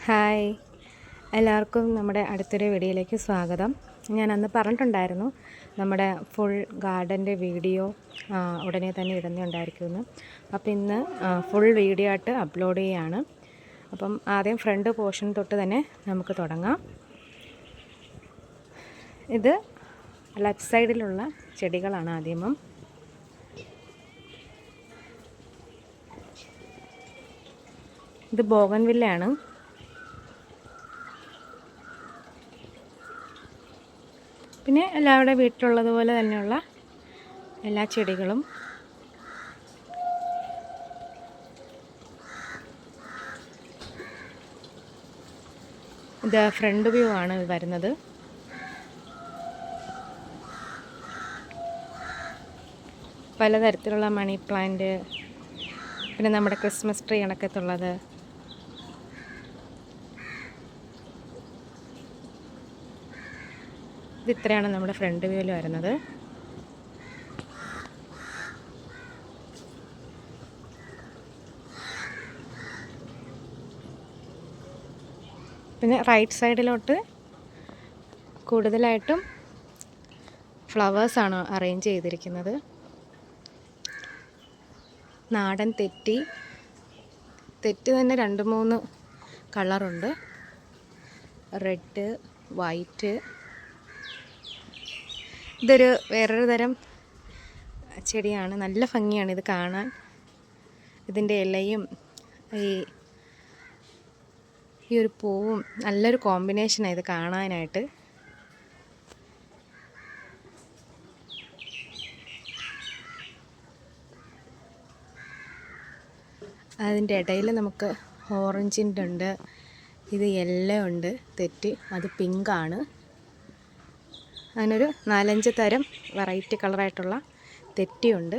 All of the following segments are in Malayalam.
ഹായ്, എല്ലാവർക്കും നമ്മുടെ അടുത്തൊരു വീഡിയോയിലേക്ക് സ്വാഗതം. ഞാൻ അന്ന് പറഞ്ഞിട്ടുണ്ടായിരുന്നു നമ്മുടെ ഫുൾ ഗാർഡൻ്റെ വീഡിയോ ഉടനെ തന്നെ ഇടുന്നുണ്ടായിരിക്കുമെന്ന്. അപ്പോൾ ഇന്ന് ഫുൾ വീഡിയോ ആയിട്ട് അപ്ലോഡ് ചെയ്യുകയാണ്. അപ്പം ആദ്യം ഫ്രണ്ട് പോർഷൻ തൊട്ട് തന്നെ നമുക്ക് തുടങ്ങാം. ഇത് ലെഫ്റ്റ് സൈഡിലുള്ള ചെടികളാണ് ആദ്യമം. ഇത് ബോഗൺവില്ലയാണ്. പിന്നെ എല്ലാവരുടെ വീട്ടിലുള്ളതുപോലെ തന്നെയുള്ള എല്ലാ ചെടികളും. ഇത് ഫ്രണ്ട് വ്യൂ ആണ് വരുന്നത്. പലതരത്തിലുള്ള മണി പ്ലാന്റ്, പിന്നെ നമ്മുടെ ക്രിസ്മസ് ട്രീ കണക്കത്തുള്ളത്. ഇത്രയാണ് നമ്മുടെ ഫ്രണ്ട് വ്യൂവിൽ വരുന്നത്. പിന്നെ റൈറ്റ് സൈഡിലോട്ട് കൂടുതലായിട്ടും ഫ്ലവേഴ്സാണ് അറേഞ്ച് ചെയ്തിരിക്കുന്നത്. നാടൻ തെറ്റി തന്നെ 2-3 കളറുണ്ട്. Red, white. ഇതൊരു വേറൊരു തരം ചെടിയാണ്. നല്ല ഭംഗിയാണ് ഇത് കാണാൻ. ഇതിൻ്റെ ഇലയും ഈ ഒരു പൂവും നല്ലൊരു കോമ്പിനേഷനാണ് ഇത് കാണാനായിട്ട്. അതിൻ്റെ ഇടയിൽ നമുക്ക് ഓറഞ്ചിൻ്റെ ഉണ്ട്, ഇത് യെല്ലോ ഉണ്ട്, തെറ്റ് അത് പിങ്കാണ്. അതിനൊരു 4-5 തരം വെറൈറ്റി കളറായിട്ടുള്ള തെറ്റിയുണ്ട്.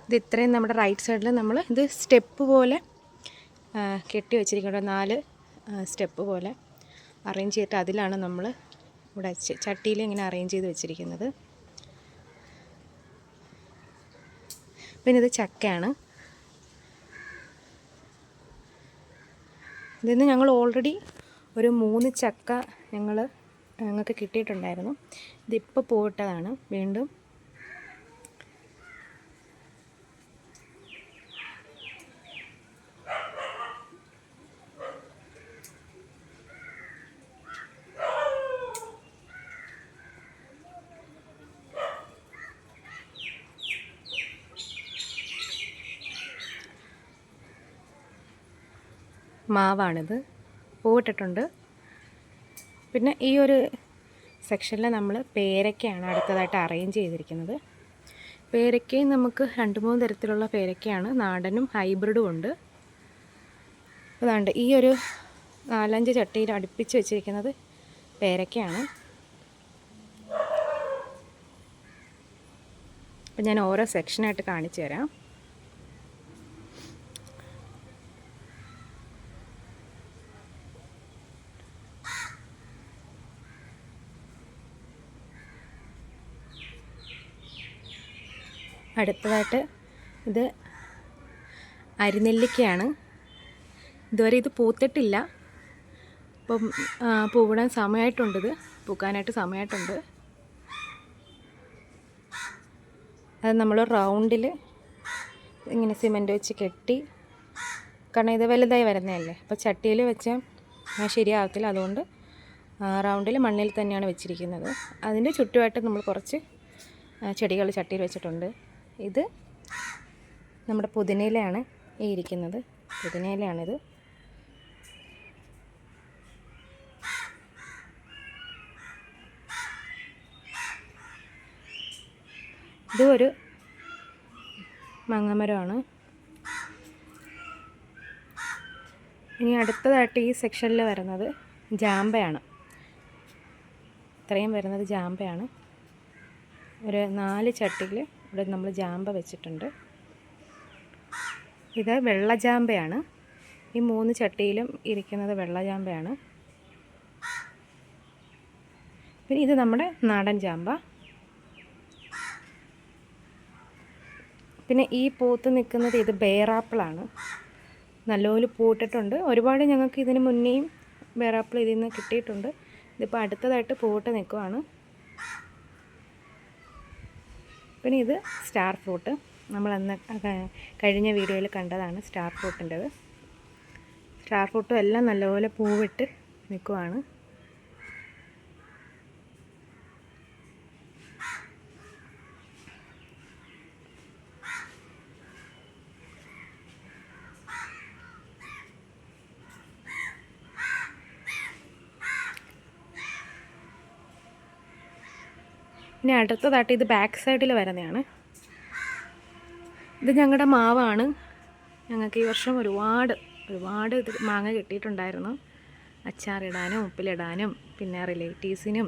ഇത് ഇത്രയും നമ്മുടെ റൈറ്റ് സൈഡിൽ നമ്മൾ ഇത് സ്റ്റെപ്പ് പോലെ കെട്ടി വെച്ചിരിക്കുന്നത്. 4 സ്റ്റെപ്പ് പോലെ അറേഞ്ച് ചെയ്തിട്ട് അതിലാണ് നമ്മൾ ഇവിടെ ചട്ടിയിൽ ഇങ്ങനെ അറേഞ്ച് ചെയ്ത് വെച്ചിരിക്കുന്നത്. പിന്നെ ഇത് ചക്കയാണ്. ഇതിന്ന് ഞങ്ങൾ ഓൾറെഡി ഒരു 3 ചക്ക ഞങ്ങൾക്ക് കിട്ടിയിട്ടുണ്ടായിരുന്നു. ഇതിപ്പോൾ പോയിട്ടതാണ് വീണ്ടും. മാവാണിത്, പൂവിട്ടിട്ടുണ്ട്. പിന്നെ ഈ ഒരു സെക്ഷനിൽ നമ്മൾ പേരയ്ക്കയാണ് അടുത്തതായിട്ട് അറേഞ്ച് ചെയ്തിരിക്കുന്നത്. പേരയ്ക്കയും നമുക്ക് 2-3 തരത്തിലുള്ള പേരയ്ക്കയാണ്. നാടനും ഹൈബ്രിഡും ഉണ്ട്. അതാണ്ട് ഈ ഒരു 4-5 ചട്ടിയിൽ അടുപ്പിച്ച് വെച്ചിരിക്കുന്നത് പേരയ്ക്കയാണ്. അപ്പം ഞാൻ ഓരോ സെക്ഷനായിട്ട് കാണിച്ചു തരാം. അടുത്തതായിട്ട് ഇത് അരിനെല്ലിക്കയാണ്. ഇതുവരെ ഇത് പൂത്തിട്ടില്ല. അപ്പം പൂവിടാൻ സമയമായിട്ടുണ്ട്. ഇത് പൂക്കാനായിട്ട് സമയമായിട്ടുണ്ട്. അത് നമ്മൾ റൗണ്ടിൽ ഇങ്ങനെ സിമൻറ്റ് വെച്ച് കെട്ടി, കാരണം ഇത് വലുതായി വരുന്നതല്ലേ, അപ്പോൾ ചട്ടിയിൽ വെച്ചാൽ ശരിയാകത്തില്ല. അതുകൊണ്ട് റൗണ്ടിൽ മണ്ണിൽ തന്നെയാണ് വെച്ചിരിക്കുന്നത്. അതിൻ്റെ ചുറ്റുമായിട്ട് നമ്മൾ കുറച്ച് ചെടികൾ ചട്ടിയിൽ വെച്ചിട്ടുണ്ട്. ഇത് നമ്മുടെ പുതിനയിലയാണ് ഈ ഇരിക്കുന്നത്. പുതിനയിലയാണിത്. ഇതും ഒരു മാങ്ങമരമാണ്. ഇനി അടുത്തതായിട്ട് ഈ സെക്ഷനിൽ വരുന്നത് ജാമ്പയാണ്. ഇത്രയും വരുന്നത് ജാമ്പയാണ്. ഒരു 4 ചട്ടിയിൽ ഇവിടെ നമ്മൾ ജാമ്പ വെച്ചിട്ടുണ്ട്. ഇത് വെള്ള ജാമ്പയാണ്. ഈ 3 ചട്ടിയിലും ഇരിക്കുന്നത് വെള്ള ജാമ്പയാണ്. പിന്നെ ഇത് നമ്മുടെ നാടൻ ജാമ്പ. പിന്നെ ഈ പൂത്ത് നിൽക്കുന്നത് ഇത് ബേറാപ്പിളാണ്. നല്ലപോലെ പൂട്ടിട്ടുണ്ട്. ഒരുപാട് ഞങ്ങൾക്ക് ഇതിന് മുന്നേയും ബേറാപ്പിൾ ഇതിൽ നിന്ന് കിട്ടിയിട്ടുണ്ട്. ഇതിപ്പോൾ അടുത്തതായിട്ട് പൂവിട്ട് നിൽക്കുവാണ്. പിന്നെ ഇത് സ്റ്റാർ ഫ്രൂട്ട്. നമ്മളന്ന് കഴിഞ്ഞ വീഡിയോയിൽ കണ്ടതാണ് സ്റ്റാർ ഫ്രൂട്ടിൻ്റെത്. സ്റ്റാർ ഫ്രൂട്ടും എല്ലാം നല്ലപോലെ പൂവിട്ട് നിൽക്കുവാണ്. ഇനി അടുത്തതായിട്ട് ഇത് ബാക്ക് സൈഡിൽ വരുന്നതാണ്. ഇത് ഞങ്ങളുടെ മാവാണ്. ഞങ്ങൾക്ക് ഈ വർഷം ഒരുപാട് ഇത് മാങ്ങ കിട്ടിയിട്ടുണ്ടായിരുന്നു. അച്ചാറിടാനും ഉപ്പിലിടാനും പിന്നെ റിലേറ്റീവ്സിനും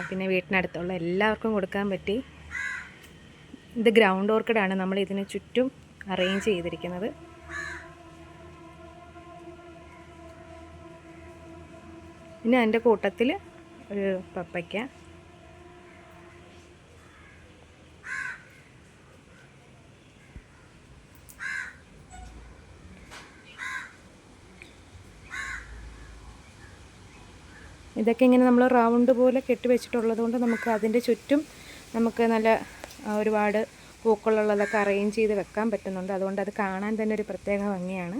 പിന്നെ വീട്ടിനടുത്തുള്ള എല്ലാവർക്കും കൊടുക്കാൻ പറ്റി. ഇത് ഗ്രൗണ്ട് ഓർക്കിഡാണ്. നമ്മൾ ഇതിന് ചുറ്റും അറേഞ്ച് ചെയ്തിരിക്കുന്നത്. പിന്നെ അതിൻ്റെ കൂട്ടത്തിൽ ഒരു പപ്പയ്ക്ക. ഇതൊക്കെ ഇങ്ങനെ നമ്മൾ റൗണ്ട് പോലെ കെട്ടി വെച്ചിട്ടുള്ളത് കൊണ്ട് നമുക്ക് അതിൻ്റെ ചുറ്റും നമുക്ക് നല്ല ഒരുപാട് പൂക്കളുള്ളതൊക്കെ അറേഞ്ച് ചെയ്ത് വെക്കാൻ പറ്റുന്നുണ്ട്. അതുകൊണ്ട് അത് കാണാൻ തന്നെ ഒരു പ്രത്യേക ഭംഗിയാണ്.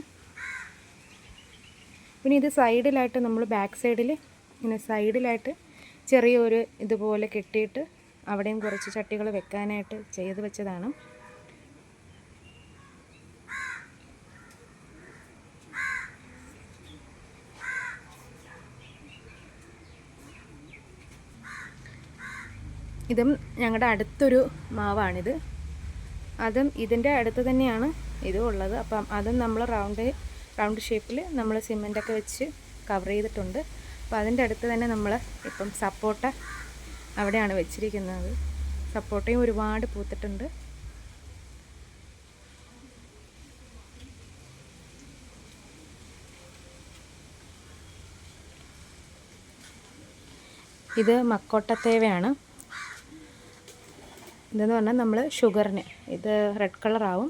പിന്നെ ഇത് സൈഡിലായിട്ട് നമ്മൾ ബാക്ക് സൈഡിൽ ഇങ്ങനെ സൈഡിലായിട്ട് ചെറിയൊരു ഇതുപോലെ കെട്ടിയിട്ട് അവിടെയും കുറച്ച് ചട്ടികൾ വെക്കാനായിട്ട് ചെയ്ത് വെച്ചതാണ്. ഇതും ഞങ്ങളുടെ അടുത്തൊരു മാവാണിത്. അതും ഇതിൻ്റെ അടുത്ത് തന്നെയാണ് ഇതും ഉള്ളത്. അപ്പം അതും നമ്മൾ റൗണ്ട് ഷേപ്പിൽ നമ്മൾ സിമെൻറ്റൊക്കെ വെച്ച് കവർ ചെയ്തിട്ടുണ്ട്. അപ്പോൾ അതിൻ്റെ അടുത്ത് തന്നെ നമ്മൾ ഇപ്പം സപ്പോട്ട അവിടെയാണ് വെച്ചിരിക്കുന്നത്. സപ്പോട്ടയും ഒരുപാട് പൂത്തിട്ടുണ്ട്. ഇത് മക്കോട്ടത്തേവയാണ്. ഇതെന്ന് പറഞ്ഞാൽ നമ്മൾ ഷുഗറിന് ഇത് റെഡ് കളറാവും.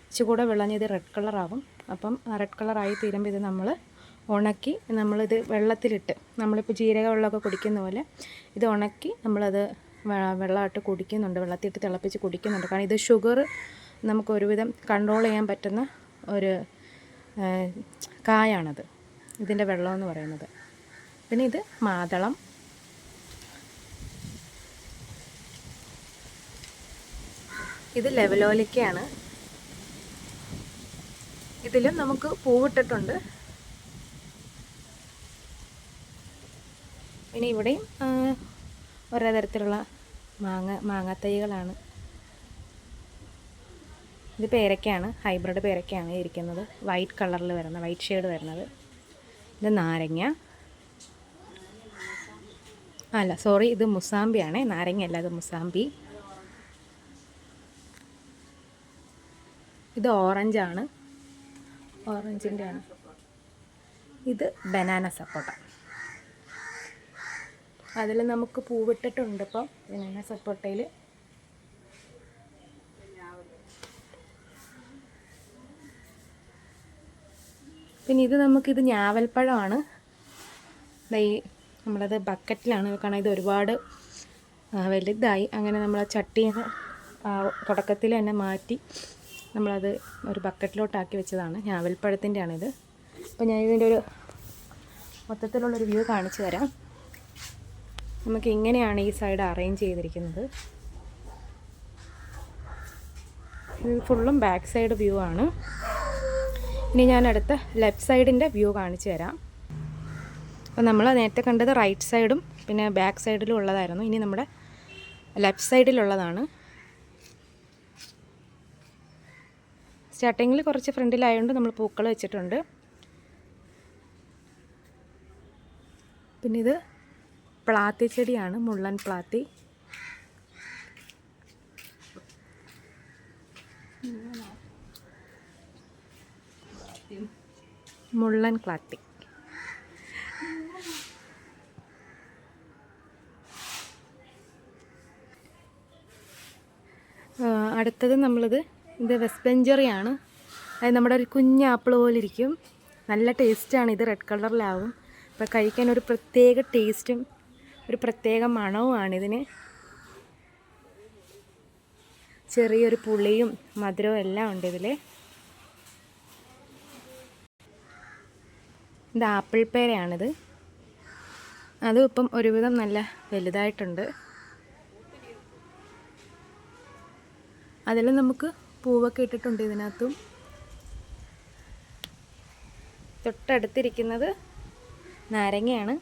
ഇച്ചിരി വിളഞ്ഞ് ഇത് റെഡ് കളറാവും. അപ്പം റെഡ് കളറായി തീരുമ്പോൾ ഇത് നമ്മൾ ഉണക്കി നമ്മളിത് വെള്ളത്തിലിട്ട് നമ്മളിപ്പോൾ ജീരക വെള്ളമൊക്കെ കുടിക്കുന്ന പോലെ ഇത് ഉണക്കി നമ്മളത് വെള്ളമായിട്ട് കുടിക്കുന്നുണ്ട്. വെള്ളത്തിലിട്ട് തിളപ്പിച്ച് കുടിക്കുന്നുണ്ട്. കാരണം ഇത് ഷുഗർ നമുക്കൊരുവിധം കൺട്രോൾ ചെയ്യാൻ പറ്റുന്ന ഒരു കായാണത്, ഇതിൻ്റെ വെള്ളമെന്ന് പറയുന്നത്. പിന്നെ ഇത് മാതളം. ഇത് ലെവലോലിക്കയാണ്. ഇതിലും നമുക്ക് പൂവിട്ടിട്ടുണ്ട്. പിന്നെ ഇവിടെയും ഓരോ തരത്തിലുള്ള മാങ്ങാത്തൈകളാണ്. ഇത് പേരയ്ക്കയാണ്, ഹൈബ്രിഡ് പേരയ്ക്കയാണ് ഇരിക്കുന്നത്. വൈറ്റ് കളറിൽ വരുന്ന, വൈറ്റ് ഷെയ്ഡ് വരുന്നത്. ഇത് നാരങ്ങ അല്ല, സോറി, ഇത് മുസാമ്പിയാണേ, നാരങ്ങയല്ല, ഇത് മുസാമ്പി. ഇത് ഓറഞ്ചാണ്, ഓറഞ്ചിൻ്റെ ആണ്. ഇത് ബനാന സപ്പോട്ട. അതിൽ നമുക്ക് പൂവിട്ടിട്ടുണ്ട് ഇപ്പം ബനാന സപ്പോട്ടയിൽ. പിന്നെ ഇത് നമുക്കിത് ഞാവൽപ്പഴമാണ്. നമ്മളത് ബക്കറ്റിലാണ് കാരണം ഇത് ഒരുപാട് വലുതായി. അങ്ങനെ നമ്മൾ ചട്ടി തുടക്കത്തിൽ തന്നെ മാറ്റി നമ്മളത് ഒരു ബക്കറ്റിലോട്ടാക്കി വെച്ചതാണ്. ഞാവൽപ്പഴത്തിൻ്റെ ആണിത്. അപ്പോൾ ഞാൻ ഇതിൻ്റെ ഒരു മൊത്തത്തിലുള്ളൊരു വ്യൂ കാണിച്ചു തരാം. നമുക്ക് ഇങ്ങനെയാണ് ഈ സൈഡ് അറേഞ്ച് ചെയ്തിരിക്കുന്നത്. ഇത് ഫുള്ളും ബാക്ക് സൈഡ് വ്യൂ ആണ്. ഇനി ഞാൻ അടുത്ത ലെഫ്റ്റ് സൈഡിൻ്റെ വ്യൂ കാണിച്ചു തരാം. അപ്പോൾ നമ്മൾ നേരത്തെ കണ്ടത് റൈറ്റ് സൈഡും പിന്നെ ബാക്ക് സൈഡിലും ഉള്ളതായിരുന്നു. ഇനി നമ്മുടെ ലെഫ്റ്റ് സൈഡിലുള്ളതാണ്. സ്റ്റാർട്ടിങ്ങിൽ കുറച്ച് ഫ്രണ്ടിലായതുകൊണ്ട് നമ്മൾ പൂക്കൾ വെച്ചിട്ടുണ്ട്. പിന്നെ ഇത് പ്ലാത്തി ചെടിയാണ്, മുള്ളൻ പ്ലാത്തി. മുള്ളൻ പ്ലാത്തി. അടുത്തത് ഇത് വെസ്പെഞ്ചറിയാണ്. അത് നമ്മുടെ ഒരു കുഞ്ഞ് ആപ്പിൾ പോലെ ഇരിക്കും. നല്ല ടേസ്റ്റാണ്. ഇത് റെഡ് കളറിലാവും. അപ്പോൾ കഴിക്കാൻ ഒരു പ്രത്യേക ടേസ്റ്റും ഒരു പ്രത്യേക മണവുമാണിതിന്. ചെറിയൊരു പുളിയും മധുരവും എല്ലാം ഉണ്ട് ഇതിൽ. ഇത് ആപ്പിൾ പേരയാണിത്. അതും ഇപ്പം ഒരുവിധം നല്ല വലുതായിട്ടുണ്ട്. അതിൽ നമുക്ക് പൂവൊക്കെ ഇട്ടിട്ടുണ്ട് ഇതിനകത്തും. തൊട്ടടുത്തിരിക്കുന്നത് നാരങ്ങയാണ്.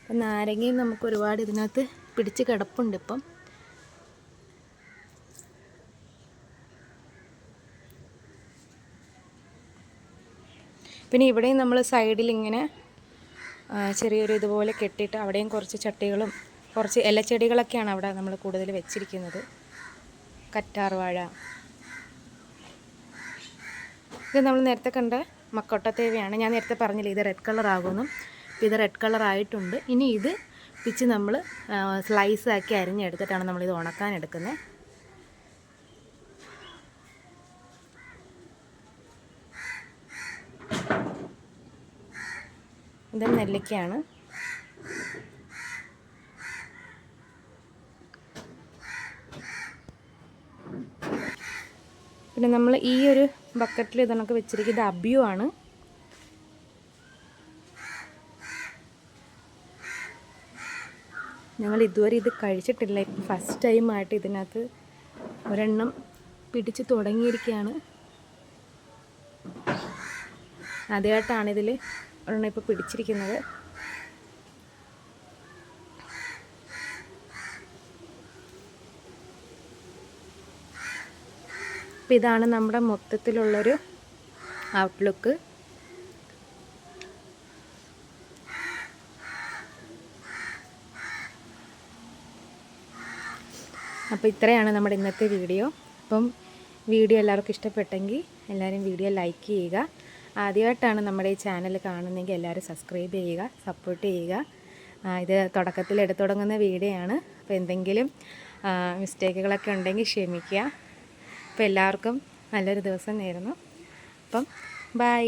അപ്പം നാരങ്ങയും നമുക്ക് ഒരുപാട് ഇതിനകത്ത് പിടിച്ച് കിടപ്പുണ്ട് ഇപ്പം. പിന്നെ ഇവിടെയും നമ്മൾ സൈഡിൽ ഇങ്ങനെ ചെറിയൊരു ഇതുപോലെ കെട്ടിയിട്ട് അവിടെയും കുറച്ച് ചട്ടികളും കുറച്ച് ഇലച്ചെടികളൊക്കെയാണ് അവിടെ നമ്മൾ കൂടുതൽ വെച്ചിരിക്കുന്നത്. കറ്റാർവാഴ, ഇത് നമ്മൾ നേരത്തെ കണ്ട മക്കോട്ടത്തേവയാണ്. ഞാൻ നേരത്തെ പറഞ്ഞില്ല ഇത് റെഡ് കളർ ആകുമെന്നും. അപ്പോൾ ഇത് റെഡ് കളർ ആയിട്ടുണ്ട്. ഇനി ഇത് പിച്ച് നമ്മൾ സ്ലൈസാക്കി അരിഞ്ഞെടുത്തിട്ടാണ് നമ്മളിത് ഉണക്കാൻ എടുക്കുന്നത്. ഇത് നെല്ലിക്കയാണ്. പിന്നെ നമ്മൾ ഈ ഒരു ബക്കറ്റിൽ ഇതൊക്കെ വെച്ചിരിക്കുന്നത് അബിയു ആണ്. ഞങ്ങൾ ഇതുവരെ ഇത് കഴിച്ചിട്ടില്ല. ഇപ്പം ഫസ്റ്റ് ടൈമായിട്ട് ഇതിനകത്ത് ഒരെണ്ണം പിടിച്ച് തുടങ്ങിയിരിക്കുകയാണ്. ആദ്യമായിട്ടാണ് ഇതിൽ ഒരെണ്ണം ഇപ്പോൾ പിടിച്ചിരിക്കുന്നത്. അപ്പോൾ ഇതാണ് നമ്മുടെ മൊത്തത്തിലുള്ളൊരു ഔട്ട്ലുക്ക്. അപ്പോൾ ഇത്രയാണ് നമ്മുടെ ഇന്നത്തെ വീഡിയോ. അപ്പം വീഡിയോ എല്ലാവർക്കും ഇഷ്ടപ്പെട്ടെങ്കിൽ എല്ലാവരും വീഡിയോ ലൈക്ക് ചെയ്യുക. ആദ്യമായിട്ടാണ് നമ്മുടെ ഈ ചാനൽ കാണുന്നതെങ്കിൽ എല്ലാവരും സബ്സ്ക്രൈബ് ചെയ്യുക, സപ്പോർട്ട് ചെയ്യുക. ഇത് തുടക്കത്തിൽ എടുത്തു തുടങ്ങുന്ന വീഡിയോ ആണ്. അപ്പോൾ എന്തെങ്കിലും മിസ്റ്റേക്കുകളൊക്കെ ഉണ്ടെങ്കിൽ ക്ഷമിക്കുക. അപ്പോൾ എല്ലാവർക്കും നല്ലൊരു ദിവസം നേരുന്നു. അപ്പം ബൈ.